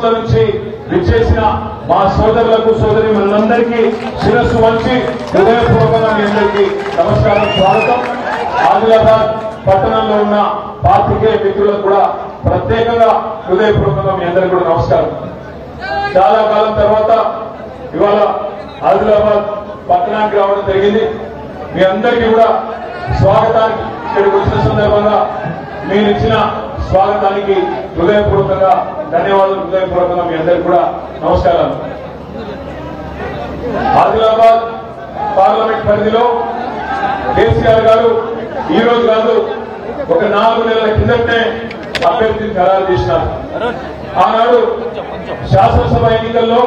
బూత్ల నుంచి విచ్చేసిన మా సోదరులకు సోదరీమణులందరికీ శిరస్సు వంచి హృదయపూర్వకంగా మీ అందరికీ నమస్కారం, స్వాగతం. ఆదిలాబాద్ పట్టణంలో ఉన్న పాత్రికేయ మిత్రులకు కూడా ప్రత్యేకంగా హృదయపూర్వకంగా మీ అందరికీ కూడా నమస్కారం. చాలా కాలం తర్వాత ఇవాళ ఆదిలాబాద్ పట్టణానికి రావడం జరిగింది. మీ అందరికీ కూడా స్వాగతానికి ఇక్కడికి వచ్చిన సందర్భంగా మీరు ఇచ్చిన స్వాగతానికి హృదయపూర్వకంగా ధన్యవాదాలు. హృదయపూర్వకంగా మీ అందరికీ కూడా నమస్కారాలు. ఆదిలాబాద్ పార్లమెంట్ పరిధిలో కేసీఆర్ గారు ఈ రోజు కాదు, ఒక 4 నెలల కిందటే అభ్యర్థిని ఖరారు చేసినారు. ఆనాడు శాసనసభ ఎన్నికల్లో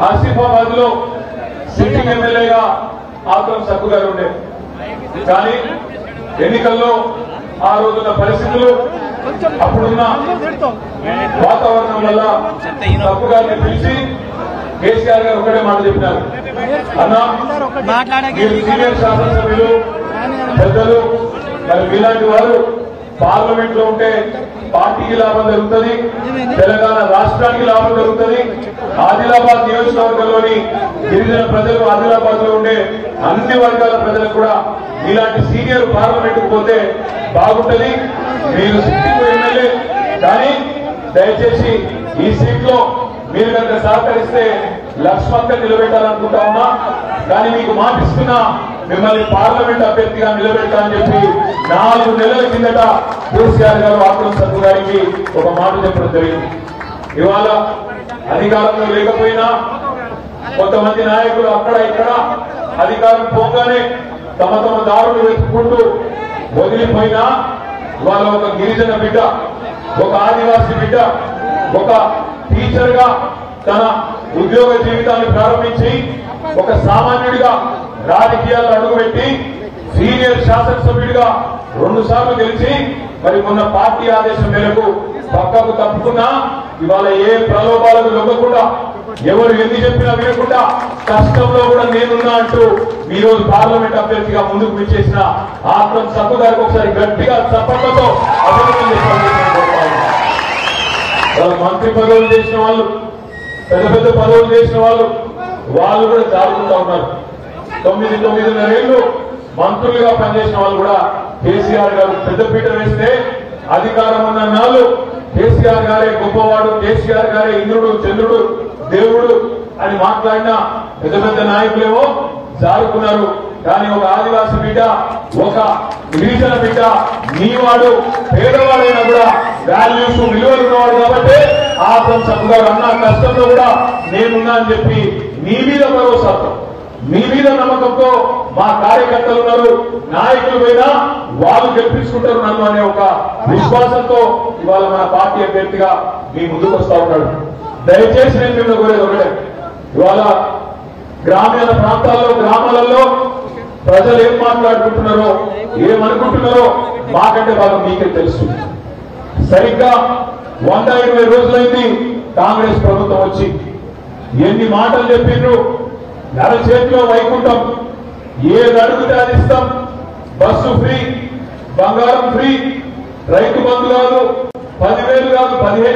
ఆసిఫాబాద్ లో సిట్టింగ్ ఎమ్మెల్యేగా ఆత్రం సక్కు గారు ఉండే, కానీ ఎన్నికల్లో ఆ రోజున్న పరిస్థితులు, అప్పుడున్న వాతావరణం వల్ల సక్కు గారిని పిలిచి కేసీఆర్ గారు ఒకటే మాట చెప్పినారు, అన్నా మీరు సీనియర్ శాసనసభ్యులు పెద్దలు, మరి మీలాంటి వారు పార్లమెంట్ లో ఉంటే పార్టీకి లాభం జరుగుతుంది, తెలంగాణ రాష్ట్రానికి లాభం జరుగుతుంది. ఆదిలాబాద్ నియోజకవర్గంలోని గిరిజన ప్రజలు, ఆదిలాబాద్ లో ఉండే అన్ని వర్గాల ప్రజలకు కూడా ఇలాంటి సీనియర్ పార్లమెంట్ కు పోతే బాగుంటది. మీరు సిట్టింగ్ ఎమ్మెల్యే, కానీ దయచేసి ఈ సీట్ లో మీరు కనుక సహకరిస్తే లక్ష్మక్క నిలబెట్టాలనుకుంటా ఉన్నా, కానీ మీకు మాటిస్తున్నా మిమ్మల్ని పార్లమెంట్ అభ్యర్థిగా నిలబెడతా అని చెప్పి 4 నెలల కిందట కేసీఆర్ గారు ఆత్రం సక్కు గారికి ఒక మాట చెప్పడం జరిగింది. ఇవాళ అధికారంలో లేకపోయినా కొంతమంది నాయకులు అక్కడ ఇక్కడ అధికారం పోగానే తమ తమ దారులు వెతుక్కుంటూ వదిలిపోయినా, ఇవాళ ఒక గిరిజన బిడ్డ, ఒక ఆదివాసీ బిడ్డ, ఒక టీచర్ గా తన ఉద్యోగ జీవితాన్ని ప్రారంభించి ఒక సామాన్యుడిగా రాజకీయాల్లో అడుగుపెట్టి సీనియర్ శాసనసభ్యుడిగా 2 సార్లు గెలిచి మరి మొన్న పార్టీ ఆదేశం మేరకు పక్కకు తప్పుకున్నా, ఇవాళ ఏ ప్రలోభాలకు లొంగకుండా, ఎవరు ఎన్ని చెప్పినా వినకుండా కష్టంలో కూడా నేనున్నా అంటూ ఈ రోజు పార్లమెంట్ అభ్యర్థిగా ముందుకు విచ్చేసిన ఆత్రం సక్కు గారికి ఒకసారి గట్టిగా చప్పట్లతో అభినందనలు. మంత్రి పదవులు చేసిన వాళ్ళు, పెద్ద పెద్ద పదవులు చేసిన వాళ్ళు కూడా జారుకుంటా ఉన్నారు. 9-9.5 ఏళ్లు మంత్రులుగా పనిచేసిన వాళ్ళు కూడా కేసీఆర్ గారు పెద్దపీట వేస్తే అధికారం ఉన్న నాళ్ళు కేసీఆర్ గారే గొప్పవాడు, కేసీఆర్ గారే ఇంద్రుడు, చంద్రుడు, దేవుడు అని మాట్లాడిన పెద్ద పెద్ద నాయకులేమో జారుకున్నారు. కానీ ఒక ఆదివాసీ బిడ్డ, ఒక గిరిజన బిడ్డ, నీవాడు పేదవాడైనా కూడా వాల్యూస్, విలువలు ఉన్నవాడు కాబట్టి ఆత్రం సక్కు గారు అన్న కష్టంలో కూడా నేనున్నా అని చెప్పి మీ మీద భరోసాతో, మీ మీద నమ్మకంతో మా కార్యకర్తలు ఉన్నారు, నాయకులు పోయినా వాళ్ళు గెలిపించుకుంటారు నన్ను అనే ఒక విశ్వాసంతో ఇవాళ మన పార్టీ అభ్యర్థిగా మీ ముందుకు వస్తా ఉన్నాడు. దయచేసి నేను మిమ్మల్ని కోరేది ఒకటే, ఇవాళ గ్రామీణ ప్రాంతాల్లో, గ్రామాలలో ప్రజలు ఏం మాట్లాడుకుంటున్నారో, ఏమనుకుంటున్నారో మాకంటే బాగా మీకే తెలుసు. సరిగ్గా 120 రోజులైంది కాంగ్రెస్ ప్రభుత్వం వచ్చి. ఎన్ని మాటలు చెప్పిండ్రు, అరచేతిలో వైకుంఠం, ఏది అడిగితే అది ఇస్తాం, బస్సు ఫ్రీ, బంగారం ఫ్రీ, రైతు బంధు కాదు, 10,000 కాదు, 15